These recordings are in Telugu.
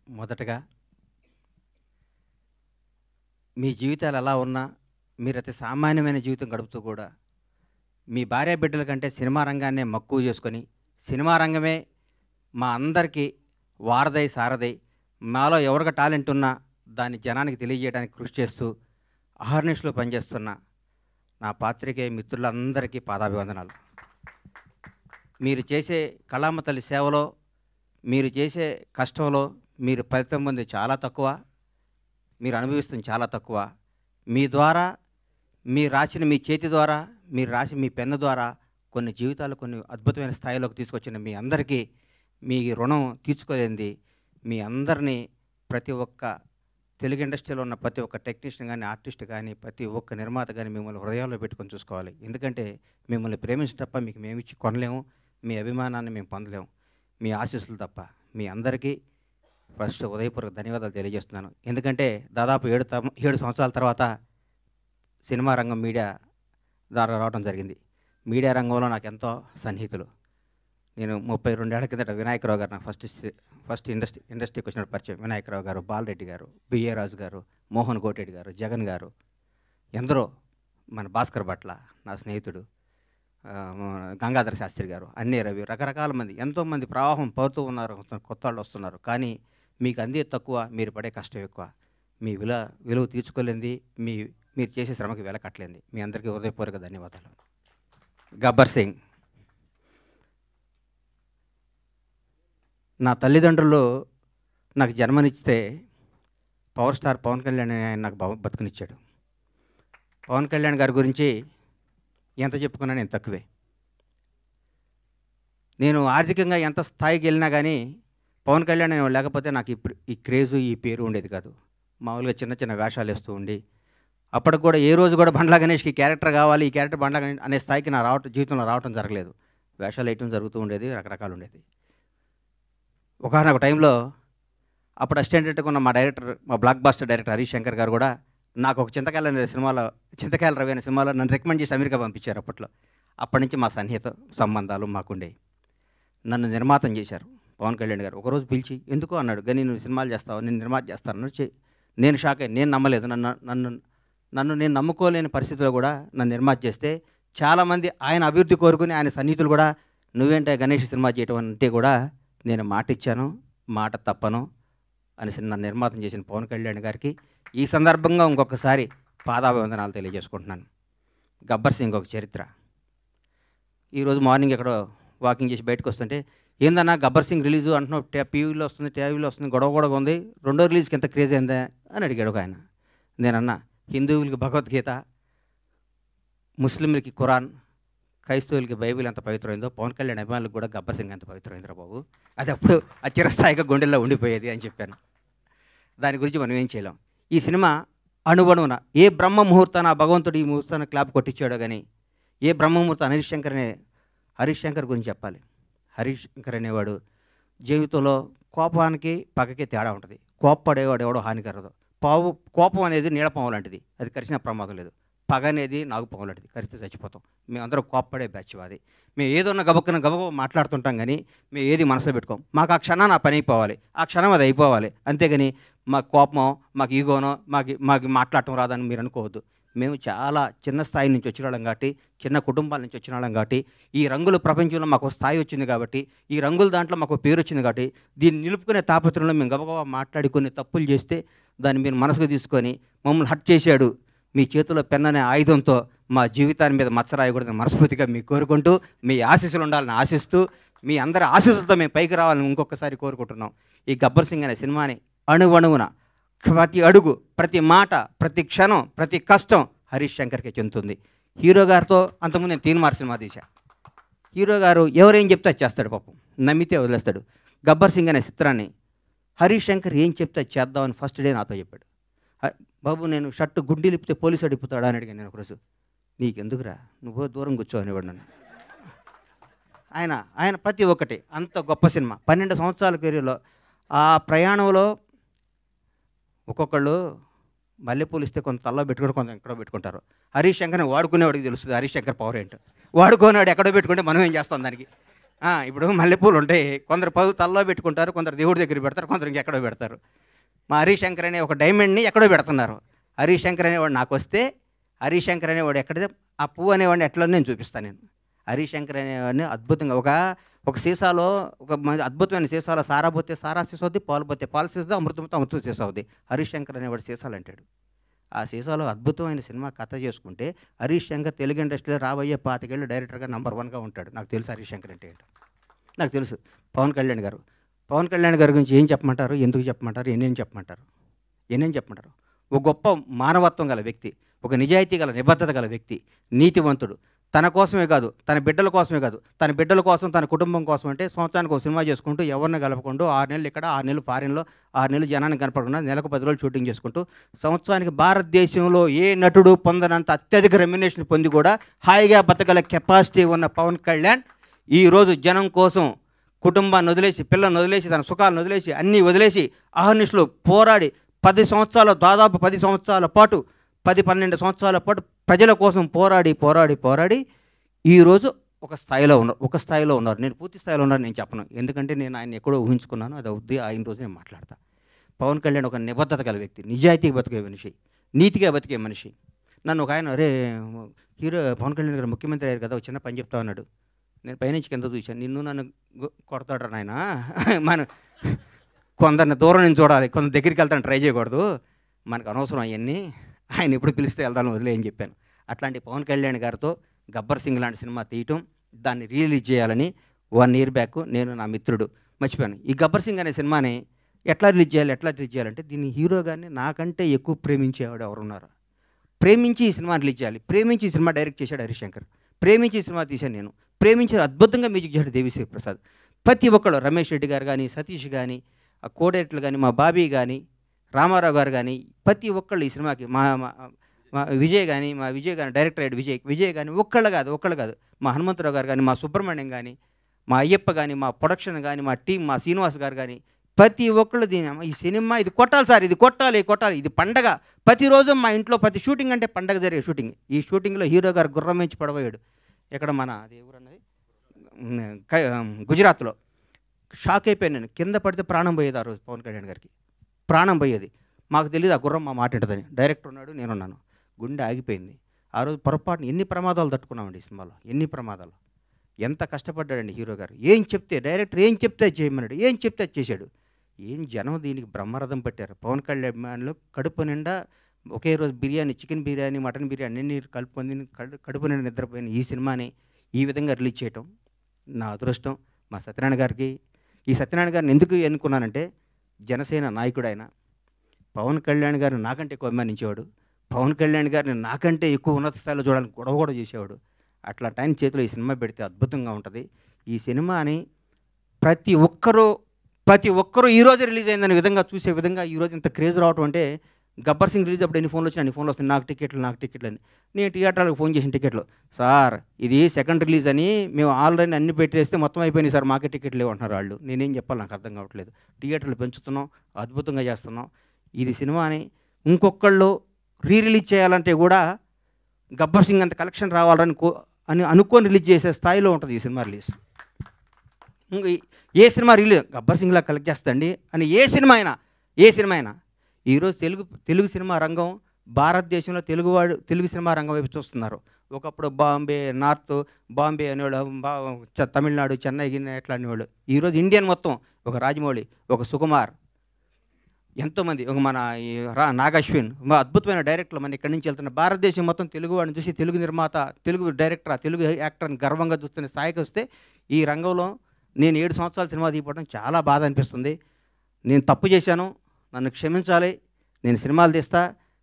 మొదటగా మీ జీవితాలు ఎలా ఉన్నా మీరు అతి సామాన్యమైన జీవితం గడుపుతూ కూడా మీ భార్య బిడ్డల కంటే సినిమా రంగాన్నే మక్కువ చేసుకొని సినిమా రంగమే మా అందరికీ వారధై సారథై మాలో ఎవరికి టాలెంట్ ఉన్నా దాన్ని జనానికి తెలియజేయడానికి కృషి చేస్తూ అహర్నిశలో పనిచేస్తున్న నా పాత్రికేయ మిత్రులందరికీ పాదాభివందనాలు. మీరు చేసే కళామ తల్లి సేవలో మీరు చేసే కష్టంలో మీరు ఫలితం పొంది చాలా తక్కువ, మీరు అనుభవిస్తుంది చాలా తక్కువ. మీ ద్వారా మీరు రాసిన మీ చేతి ద్వారా మీరు రాసి మీ పెన్ను ద్వారా కొన్ని జీవితాలు కొన్ని అద్భుతమైన స్థాయిలోకి తీసుకొచ్చిన మీ అందరికీ మీ రుణం తీర్చుకోలేంది. మీ అందరినీ ప్రతి ఒక్క తెలుగు ఇండస్ట్రీలో ఉన్న ప్రతి ఒక్క టెక్నీషియన్ కానీ ఆర్టిస్ట్ కానీ ప్రతి ఒక్క నిర్మాత కానీ మిమ్మల్ని హృదయాల్లో పెట్టుకొని చూసుకోవాలి. ఎందుకంటే మిమ్మల్ని ప్రేమించడం తప్ప మీకు మేము ఇచ్చి కొనలేము, మీ అభిమానాన్ని మేము పొందలేము, మీ ఆశీస్సులు తప్ప. మీ అందరికీ ఫస్ట్ ఉదయపూర్వక ధన్యవాదాలు తెలియజేస్తున్నాను. ఎందుకంటే దాదాపు 7 సంవత్సరాల తర్వాత సినిమా రంగం మీడియా ద్వారా రావడం జరిగింది. మీడియా రంగంలో నాకు ఎంతో సన్నిహితులు. నేను 32 ఏళ్ల కిందట వినాయకరావు గారు నాకు ఫస్ట్ ఇండస్ట్రీకి వచ్చిన పరిచయం. వినాయకరావు గారు, బాలరెడ్డి గారు, బిఏ రాజు గారు, మోహన్ కోటెడ్డి గారు, జగన్ గారు, ఎందరో, మన భాస్కర్ భట్ల నా స్నేహితుడు, గంగాధర శాస్త్రి గారు, అన్నీ రవి, రకరకాల మంది, ఎంతోమంది ప్రవాహం పడుతూ ఉన్నారు, కొత్త వాళ్ళు వస్తున్నారు. కానీ మీకు అందే తక్కువ, మీరు పడే కష్టం ఎక్కువ. మీ విలువ తీర్చుకోలేంది, మీరు చేసే శ్రమకి వెలకట్టలేంది. మీ అందరికీ హృదయపూర్వక ధన్యవాదాలు. గబ్బర్ సింగ్. నా తల్లిదండ్రులు నాకు జన్మనిస్తే పవర్ స్టార్ పవన్ కళ్యాణ్ ఆయన నాకు బతుకునిచ్చాడు. పవన్ కళ్యాణ్ గారి గురించి ఎంత చెప్పుకున్నా నేను తక్కువే. నేను ఆర్థికంగా ఎంత స్థాయికి వెళ్ళినా కానీ పవన్ కళ్యాణ్ లేకపోతే నాకు ఈ క్రేజు ఈ పేరు ఉండేది కాదు. మామూలుగా చిన్న చిన్న వేషాలు వేస్తూ ఉండి అప్పటికి కూడా ఏ రోజు కూడా బండ్లా గణేష్కి క్యారెక్టర్ కావాలి, ఈ క్యారెక్టర్ బండ్లా గణేష్ అనే స్థాయికి నా జీవితంలో రావటం జరగలేదు. వేషాలు వేయటం జరుగుతూ ఉండేది, రకరకాలు ఉండేది. ఒకనొక టైంలో అప్పుడు అసిస్టెంట్గా ఉన్న మా blockbuster director Harish Shankar గారు కూడా నాకు ఒక చింతకాయల రవి అనే సినిమాలో నన్ను రికమెండ్ చేసి అమెరికా పంపించారు. అప్పటి నుంచి మా సన్నిహిత సంబంధాలు మాకుండే. నన్ను నిర్మాతం చేశారు పవన్ కళ్యాణ్ గారు. ఒకరోజు పిలిచి ఎందుకో అన్నాడు, కానీ నువ్వు సినిమాలు చేస్తావు, నేను నిర్మాత చేస్తాను. నేను షాక్ అయ్యి, నేను నమ్మలేదు. నన్ను నేను నమ్ముకోలేని పరిస్థితిలో కూడా నన్ను నిర్మాత చేస్తే చాలామంది ఆయన అభివృద్ధి కోరుకుని ఆయన సన్నిహితులు కూడా నువ్వేంటే గణేష్ సినిమా చేయటం అంటే కూడా నేను మాట ఇచ్చాను, మాట తప్పను అనేసి నన్ను నిర్మాతం చేసిన పవన్ కళ్యాణ్ గారికి ఈ సందర్భంగా ఇంకొకసారి పాదాభివందనాలు తెలియజేసుకుంటున్నాను. గబ్బర్ సింగ్ ఒక చరిత్ర. ఈరోజు మార్నింగ్ ఎక్కడో వాకింగ్ చేసి బయటకు వస్తుంటే, ఏందన్నా గబ్బర్ సింగ్ రిలీజు అంటున్నావు, టీవీలో వస్తుంది, గొడవ ఉంది, రెండో రిలీజ్కి ఎంత క్రేజ్ అయిందా అని అడిగాడు ఒక ఆయన. నేనన్నా, హిందువులకి భగవద్గీత, ముస్లింలకి ఖురాన్, క్రైస్తవులకి బైబిల్ ఎంత పవిత్రమైందో పవన్ కళ్యాణ్ అభిమానులకు కూడా గబ్బర్ సింగ్ ఎంత పవిత్రమైందిరా బాబు, అది అప్పుడు ఆ చిరస్థాయిగా గుండెల్లో ఉండిపోయేది అని చెప్పాను. దాని గురించి మనం ఏం చేయలేం. ఈ సినిమా అణువణువున ఏ బ్రహ్మ ముహూర్తాన ఆ భగవంతుడు ఈ ముహూర్తాన్ని క్లాప్ కొట్టించాడో కానీ ఏ బ్రహ్మ ముహూర్తం హరీష్ శంకర్ గురించి చెప్పాలి. హరీష్ శంకర్ అనేవాడు జీవితంలో కోపానికి పగకి తేడా ఉంటుంది. కోప్పడేవాడు ఎవడో హానికరదు. కోపం అనేది నీడపాము లాంటిది, అది కరిచిన ప్రమాదం లేదు. పగ అనేది నాగుపాము లాంటిది, కరిస్తే చచ్చిపోతాం. మేమందరం కోప్పడే బ్యాచ్ అది. మేము ఏదన్నా గబగబ మాట్లాడుతుంటాం కానీ మేము ఏది మనసులో పెట్టుకోం. మాకు ఆ క్షణం నా పని అయిపోవాలి, ఆ క్షణం అది అయిపోవాలి. అంతేగాని మాకు కోపమో మాకు ఈగోనో మాకు మాట్లాడటం రాదని మీరు అనుకోవద్దు. మేము చాలా చిన్న స్థాయి నుంచి వచ్చిన వాళ్ళం కాబట్టి, చిన్న కుటుంబాల నుంచి వచ్చిన వాళ్ళం కాబట్టి, ఈ రంగుల ప్రపంచంలో మాకు స్థాయి వచ్చింది కాబట్టి, ఈ రంగుల దాంట్లో మాకు పేరు వచ్చింది కాబట్టి, దీన్ని నిలుపుకునే తాపత్రంలో మేము గబగబా మాట్లాడి కొన్ని తప్పులు చేస్తే దాన్ని మీరు మనసుకు తీసుకొని మమ్మల్ని హర్ట్ చేశాడు, మీ చేతిలో పెన్ అనే ఆయుధంతో మా జీవితాన్ని మీద మచ్చరాయకూడదని మనస్ఫూర్తిగా మీకు కోరుకుంటూ, మీ ఆశీస్సులు ఉండాలని ఆశిస్తూ, మీ అందరి ఆశీస్సులతో మేము పైకి రావాలని ఇంకొకసారి కోరుకుంటున్నాం. ఈ గబ్బర్ సింగ్ అనే సినిమాని అణువణువున ప్రతి అడుగు, ప్రతి మాట, ప్రతి క్షణం, ప్రతి కష్టం హరీష్ శంకర్కే చెందుతుంది. హీరో గారితో అంతకుముందు నేను తీన్మార్ సినిమా తీశా. హీరో గారు ఎవరేం చెప్తే అది చేస్తాడు, పాపం నమ్మితే వదిలేస్తాడు. గబ్బర్ సింగ్ అనే చిత్రాన్ని హరీష్ శంకర్ ఏం చెప్తే అది చేద్దామని ఫస్ట్ డే నాతో చెప్పాడు. బాబు నేను షర్టు గుండీ లిపితే పోలీసు అడిగిపోతాడా అని అడిగాను నేను ఒకరోజు. నీకెందుకురా, నువ్వు దూరం కూర్చో అనేవాడు నన్ను. ఆయన ప్రతి ఒక్కటి అంత గొప్ప సినిమా. 12 సంవత్సరాల కెరీర్లో ఆ ప్రయాణంలో ఒక్కొక్కళ్ళు మల్లెపూలు ఇస్తే కొంత తల్లో పెట్టుకుంటే కొంత ఎక్కడో పెట్టుకుంటారు. హరీష్ శంకర్ని వాడుకునేవాడికి తెలుస్తుంది హరీష్ శంకర్ పవర్ ఏంటో. వాడుకోనేవాడు ఎక్కడో పెట్టుకుంటే మనం ఏం చేస్తాం దానికి. ఇప్పుడు మల్లెపూలు ఉంటాయి, కొందరు తలలో పెట్టుకుంటారు, కొందరు దేవుడి దగ్గర పెడతారు, కొందరు ఇంకెక్కడో పెడతారు. మా హరిశంకర్ అనే ఒక డైమండ్ని ఎక్కడో పెడుతున్నారు. హరిశంకర్ అనేవాడు నాకు వస్తే, హరిశంకర్ అనేవాడు ఎక్కడిదే ఆ పువ్వు అనేవాడిని ఎట్లా నేను చూపిస్తాను. నేను హరిశంకర్ అనేవాడిని అద్భుతంగా ఒక సీసాలో ఒక అద్భుతమైన సీసాలో సారా పోతే సారా సీసా అవుద్ది, పాలు పోతే పాలు సీసా, అమృతంతో అమృతం సీసా అవుద్ది. హరిశంకర్ అనేవాడు సీసాలు అంటాడు. ఆ సీసాలో అద్భుతమైన సినిమా కథ చేసుకుంటే హరీష్ శంకర్ తెలుగు ఇండస్ట్రీలో రాబోయే 25 ఏళ్ళు డైరెక్టర్గా నంబర్ 1గా ఉంటాడు. నాకు తెలుసు హరీష్ శంకర్ అంటే ఏంటో, నాకు తెలుసు. పవన్ కళ్యాణ్ గారి గురించి ఏం చెప్పమంటారు, ఎందుకు చెప్పమంటారు, ఎన్నేం చెప్పమంటారు. ఒక గొప్ప మానవత్వం గల వ్యక్తి, ఒక నిజాయితీ గల నిబద్ధత గల వ్యక్తి, నీతివంతుడు. తన కోసమే కాదు, తన బిడ్డల కోసమే కాదు, తన బిడ్డల కోసం, తన కుటుంబం కోసం అంటే సంవత్సరానికి ఒక సినిమా చేసుకుంటూ ఎవరిని కలపకుండా 6 నెలలు ఇక్కడ, 6 నెలలు ఫారిన్లో, 6 నెలలు జనానికి కనపడకుండా నెలకు 10 రోజులు షూటింగ్ చేసుకుంటూ సంవత్సరానికి భారతదేశంలో ఏ నటుడు పొందనంత అత్యధిక రెమ్యునేషన్ పొంది కూడా హాయిగా బతకగల కెపాసిటీ ఉన్న పవన్ కళ్యాణ్ ఈరోజు జనం కోసం కుటుంబాన్ని వదిలేసి, పిల్లల్ని వదిలేసి, తన సుఖాలను వదిలేసి, అన్నీ వదిలేసి అహర్నిశలు పోరాడి 10 సంవత్సరాలు, దాదాపు 10 సంవత్సరాల పాటు, 10-12 సంవత్సరాల పాటు ప్రజల కోసం పోరాడి ఈరోజు ఒక స్థాయిలో ఉన్నారు. నేను పూర్తి స్థాయిలో ఉన్నాను నేను చెప్పను, ఎందుకంటే నేను ఆయన ఎక్కడో ఊహించుకున్నాను. అది అవుద్ది, ఆయన రోజు నేను మాట్లాడతా. పవన్ కళ్యాణ్ ఒక నిబద్ధత గల వ్యక్తి, నిజాయితీగా బతికే మనిషి, నీతిగా బతికే మనిషి. నన్ను ఒక ఆయన, అరే హీరో పవన్ కళ్యాణ్ గారు ముఖ్యమంత్రి అయ్యారు కదా, ఒక చిన్న పని చెప్తా ఉన్నాడు. నేను పైనుంచి కింద చూశాను, నిన్ను నన్ను కొడతాడు నాయన, మన కొందరిని దూరం నుంచి చూడాలి, కొందరు దగ్గరికి వెళ్తాను ట్రై చేయకూడదు, మనకు అనవసరం అవన్నీ, ఆయన ఎప్పుడు పిలిస్తే వెళ్దాను వదిలేయని చెప్పాను. అట్లాంటి పవన్ కళ్యాణ్ గారితో గబ్బర్ సింగ్ లాంటి సినిమా తీయటం, దాన్ని రిలీజ్ చేయాలని 1 year బ్యాక్ నేను, నా మిత్రుడు మర్చిపోయాను. ఈ గబ్బర్ సింగ్ అనే సినిమాని ఎట్లా రిలీజ్ చేయాలంటే దీన్ని హీరో గారిని నాకంటే ఎక్కువ ప్రేమించేవాడు ఎవరున్నారు, ప్రేమించి ఈ సినిమా రిలీజ్ చేయాలి, ప్రేమించి ఈ సినిమా డైరెక్ట్ చేశాడు హరిశంకర్, ప్రేమించి ఈ సినిమా తీశాను నేను, ప్రేమించి అద్భుతంగా మ్యూజిక్ చేశాడు దేవిశ్రీ ప్రసాద్. ప్రతి ఒక్కళ్ళు, రమేష్ రెడ్డి గారు కానీ, సతీష్ కానీ, ఆ కోడేట్లు కానీ, మా బాబీ కానీ, రామారావు గారు కానీ, ప్రతి ఒక్కళ్ళు ఈ సినిమాకి, మా విజయ్ కానీ డైరెక్టర్ అయ్యాడు, విజయ్ కానీ ఒక్కళ్ళు కాదు, మా హనుమంతరావు గారు కానీ, మా సుబ్రహ్మణ్యం కానీ, మా అయ్యప్ప కానీ, మా ప్రొడక్షన్ కానీ, మా టీం, మా శ్రీనివాస్ గారు కానీ, ప్రతి ఒక్కళ్ళు ఈ సినిమా ఇది కొట్టాలి సార్, ఇది కొట్టాలి, ఇది పండగ. ప్రతిరోజు మా ఇంట్లో ప్రతి షూటింగ్ అంటే పండగ జరిగే షూటింగ్. ఈ షూటింగ్లో హీరో గారు గుర్రం నుంచి పడబోయాడు. ఎక్కడ మన అది ఎవరన్నది గుజరాత్లో. షాక్ అయిపోయాను నేను, కింద పడితే ప్రాణం పోయేది. ఆ రోజు పవన్ కళ్యాణ్ గారికి ప్రాణం పోయేది. మాకు తెలియదు ఆ గుర్రం మా మాట ఏంటదని. డైరెక్టర్ ఉన్నాడు, నేనున్నాను, గుండె ఆగిపోయింది. ఆ రోజు పొరపాటున ఎన్ని ప్రమాదాలు తట్టుకున్నామండి ఈ సినిమాలో, ఎన్ని ప్రమాదాలు, ఎంత కష్టపడ్డాడండి హీరో గారు. డైరెక్టర్ ఏం చెప్తే చేయమన్నాడు, ఏం చెప్తే చేశాడు. ఏం జనం దీనికి బ్రహ్మరథం పట్టారు. పవన్ కళ్యాణ్లో కడుపు నిండా ఒకే రోజు బిర్యానీ, చికెన్ బిర్యానీ, మటన్ బిర్యానీ అన్ని కలుపుకొని కడుపు నిండా నిద్రపోయిన ఈ సినిమాని ఈ విధంగా రిలీజ్ చేయటం నా అదృష్టం. మా సత్యనారాయణ గారికి, ఈ సత్యనారాయణ గారిని ఎందుకు ఎన్నుకున్నానంటే, జనసేన నాయకుడు ఆయన. పవన్ కళ్యాణ్ గారిని నాకంటే ఎక్కువ అభిమానించేవాడు, పవన్ కళ్యాణ్ గారిని నాకంటే ఎక్కువ ఉన్నత స్థాయిలో చూడడానికి గొడవ కూడా చేసేవాడు. అట్లాంటి ఆయన చేతిలో ఈ సినిమా పెడితే అద్భుతంగా ఉంటుంది. ఈ సినిమాని ప్రతి ఒక్కరూ ఈరోజు రిలీజ్ అయిందనే విధంగా చూసే విధంగా ఈరోజు ఇంత క్రేజ్ రావటం అంటే, గబ్బర్ సింగ్ రిలీజ్ అప్పుడు ఎన్ని ఫోన్లు వచ్చినా అన్ని ఫోన్లు వస్తాయి, నాకు టికెట్లు అని. నేను థియేటర్లకు ఫోన్ చేసిన టికెట్లు, సార్ ఇది సెకండ్ రిలీజ్ అని మేము ఆల్రెడీ అన్ని పెట్టేస్తే మొత్తం అయిపోయినాయి సార్, మాకే టికెట్లు లేవు అంటున్నారు వాళ్ళు. నేనేం చెప్పాలి, నాకు అర్థం కావట్లేదు. థియేటర్లు పెంచుతున్నాం, అద్భుతంగా చేస్తున్నాం. ఇది సినిమాని ఇంకొకళ్ళు రిలీజ్ చేయాలంటే కూడా గబ్బర్ సింగ్ అంత కలెక్షన్ రావాలని అనుకొని రిలీజ్ చేసే స్థాయిలో ఉంటుంది ఈ సినిమా రిలీజ్. ఏ సినిమా రిలీజ్ గబ్బర్ సింగ్లా కలెక్ట్ చేస్తండి అని ఏ సినిమా అయినా ఈరోజు తెలుగు సినిమా రంగం, భారతదేశంలో తెలుగు సినిమా రంగం వైపు చూస్తున్నారు. ఒకప్పుడు బాంబే అనేవాళ్ళు, తమిళనాడు, చెన్నై ఎట్లా అనేవాళ్ళు. ఈరోజు ఇండియన్ మొత్తం, ఒక రాజమౌళి, ఒక సుకుమార్, ఎంతోమంది, ఒక మన నాగశ్విన్, అద్భుతమైన డైరెక్టర్లు మన ఇక్కడి నుంచి వెళ్తున్న. భారతదేశం మొత్తం తెలుగు వాడిని చూసి తెలుగు నిర్మాత, తెలుగు డైరెక్టర్, తెలుగు యాక్టర్ని గర్వంగా చూస్తున్న స్థాయికి వస్తే, ఈ రంగంలో నేను 7 సంవత్సరాల సినిమా తీయడం చాలా బాధ అనిపిస్తుంది. నేను తప్పు చేశాను, నన్ను క్షమించాలి. నేను సినిమాలు తీస్తా,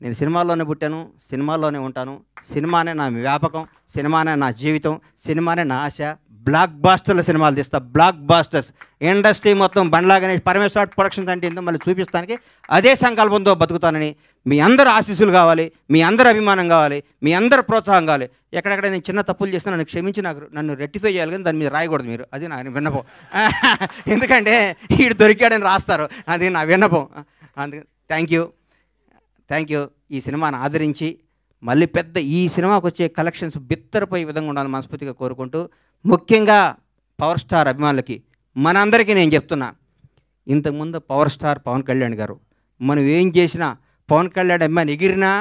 నేను సినిమాల్లోనే పుట్టాను, సినిమాల్లోనే ఉంటాను. సినిమానే నా వ్యాపకం, సినిమానే నా జీవితం, సినిమానే నా ఆశ. బ్లాక్ బాస్టర్ల సినిమాలు తీస్తా, బ్లాక్ బాస్టర్స్. ఇండస్ట్రీ మొత్తం బండ్లా గణేష్, పరమేశ్వర ప్రొడక్షన్స్ అంటే ఏంటో మళ్ళీ చూపిస్తానికి అదే సంకల్పంతో బతుకుతానని మీ అందరూ ఆశీస్సులు కావాలి, మీ అందరూ అభిమానం కావాలి, మీ అందరూ ప్రోత్సాహం కావాలి. ఎక్కడెక్కడ నేను చిన్న తప్పులు చేస్తే నన్ను క్షమించి నన్ను రెక్టిఫై చేయాలి, కానీ దాని మీద రాయకూడదు మీరు. అది నా విన్నపం. ఎందుకంటే వీడు దొరికాడని రాస్తారు, అది నా విన్నపం. అందుకే థ్యాంక్ యూ. ఈ సినిమాను ఆదరించి మళ్ళీ ఈ సినిమాకు వచ్చే కలెక్షన్స్ బిత్తరపోయే విధంగా ఉండాలని మనస్ఫూర్తిగా కోరుకుంటూ, ముఖ్యంగా పవర్ స్టార్ అభిమానులకి మనందరికీ నేను చెప్తున్నా, ఇంతకుముందు పవర్ స్టార్ పవన్ కళ్యాణ్ గారు మనం ఏం చేసినా పవన్ కళ్యాణ్ అభిమాని ఎగిరినా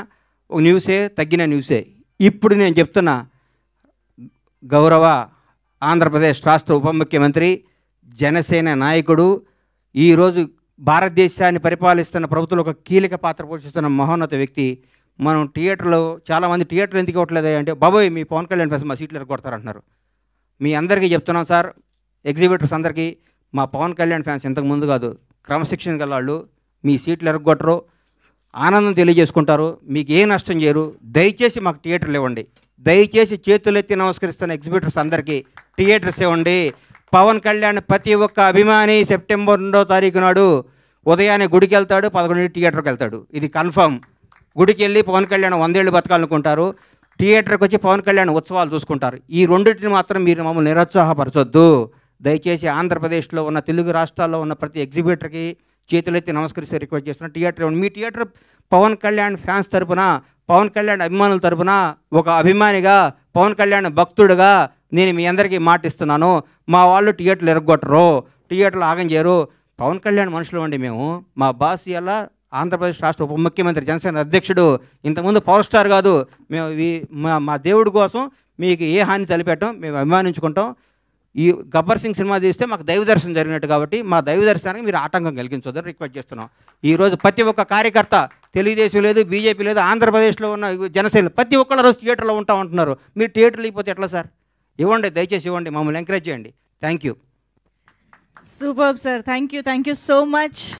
ఒక న్యూసే, తగ్గిన న్యూసే. ఇప్పుడు నేను చెప్తున్నా, గౌరవ ఆంధ్రప్రదేశ్ రాష్ట్ర ఉప ముఖ్యమంత్రి, జనసేన నాయకుడు, ఈరోజు భారతదేశాన్ని పరిపాలిస్తున్న ప్రభుత్వంలో ఒక కీలక పాత్ర పోషిస్తున్న మహోన్నత వ్యక్తి. మనం థియేటర్లో చాలామంది థియేటర్లు ఎందుకు ఇవ్వట్లేదు అంటే, బాబోయ్ మీ పవన్ కళ్యాణ్ ఫ్యాన్స్ మా సీట్లు ఎరగొడతారంటున్నారు. మీ అందరికీ చెప్తున్నాం సార్, ఎగ్జిబిటర్స్ అందరికీ, మా పవన్ కళ్యాణ్ ఫ్యాన్స్ ఇంతకు ముందు కాదు, క్రమశిక్షణ గల వాళ్ళు, మీ సీట్లు ఎరగొట్టరు, ఆనందం తెలియజేసుకుంటారు, మీకు ఏ నష్టం చేయరు. దయచేసి మాకు థియేటర్లు ఇవ్వండి. దయచేసి చేతులెత్తి నమస్కరిస్తున్న ఎగ్జిబిటర్స్ అందరికీ థియేటర్స్ ఇవ్వండి. పవన్ కళ్యాణ్ ప్రతి ఒక్క అభిమాని సెప్టెంబర్ 2వ తారీఖు నాడు ఉదయాన్నే గుడికి వెళ్తాడు, 11 థియేటర్కి వెళ్తాడు. ఇది కన్ఫర్మ్. గుడికి వెళ్ళి పవన్ కళ్యాణ్ 100 ఏళ్ళు బతకాలనుకుంటారు, థియేటర్కి వచ్చి పవన్ కళ్యాణ్ ఉత్సవాలు చూసుకుంటారు. ఈ రెండింటిని మాత్రం మీరు మమ్మల్ని నిరుత్సాహపరచొద్దు. దయచేసి ఆంధ్రప్రదేశ్లో ఉన్న తెలుగు రాష్ట్రాల్లో ఉన్న ప్రతి ఎగ్జిబిటర్కి చేతులెత్తి నమస్కరిస్తే రిక్వెస్ట్ చేస్తున్నా, థియేటర్ ఇవ్వండి. మీ థియేటర్ పవన్ కళ్యాణ్ ఫ్యాన్స్ తరపున, పవన్ కళ్యాణ్ అభిమానుల తరపున, ఒక అభిమానిగా, పవన్ కళ్యాణ్ భక్తుడుగా నేను మీ అందరికీ మాటిస్తున్నాను, మా వాళ్ళు థియేటర్లు ఎరగొట్టరు, థియేటర్లు ఆగం చేయరు. పవన్ కళ్యాణ్ మనుషులు అండి మేము. మా బాస్ ఇలా ఆంధ్రప్రదేశ్ రాష్ట్ర ఉప ముఖ్యమంత్రి, జనసేన అధ్యక్షుడు, ఇంతకుముందు పవర్ స్టార్ కాదు. మేము మా దేవుడి కోసం మీకు ఏ హాని తలపెట్టం, మేము అభిమానించుకుంటాం. ఈ గబ్బర్ సింగ్ సినిమా తీస్తే మాకు దైవ దర్శనం జరిగినట్టు, కాబట్టి మా దైవ దర్శనానికి మీరు ఆటంకం కలిగించొద్దని రిక్వెస్ట్ చేస్తున్నాం. ఈరోజు ప్రతి ఒక్క కార్యకర్త, తెలుగుదేశం లేదు, బీజేపీ లేదు, ఆంధ్రప్రదేశ్లో ఉన్న జనసేన ప్రతి ఒక్కళ్ళ రోజు థియేటర్లో ఉంటా ఉంటున్నారు. మీరు థియేటర్లు ఇవ్వకపోతే ఎట్లా సార్? ఇవ్వండి, దయచేసి ఇవ్వండి, మమ్మల్ని ఎంకరేజ్ చేయండి. Thank you. Super sir, thank you so much.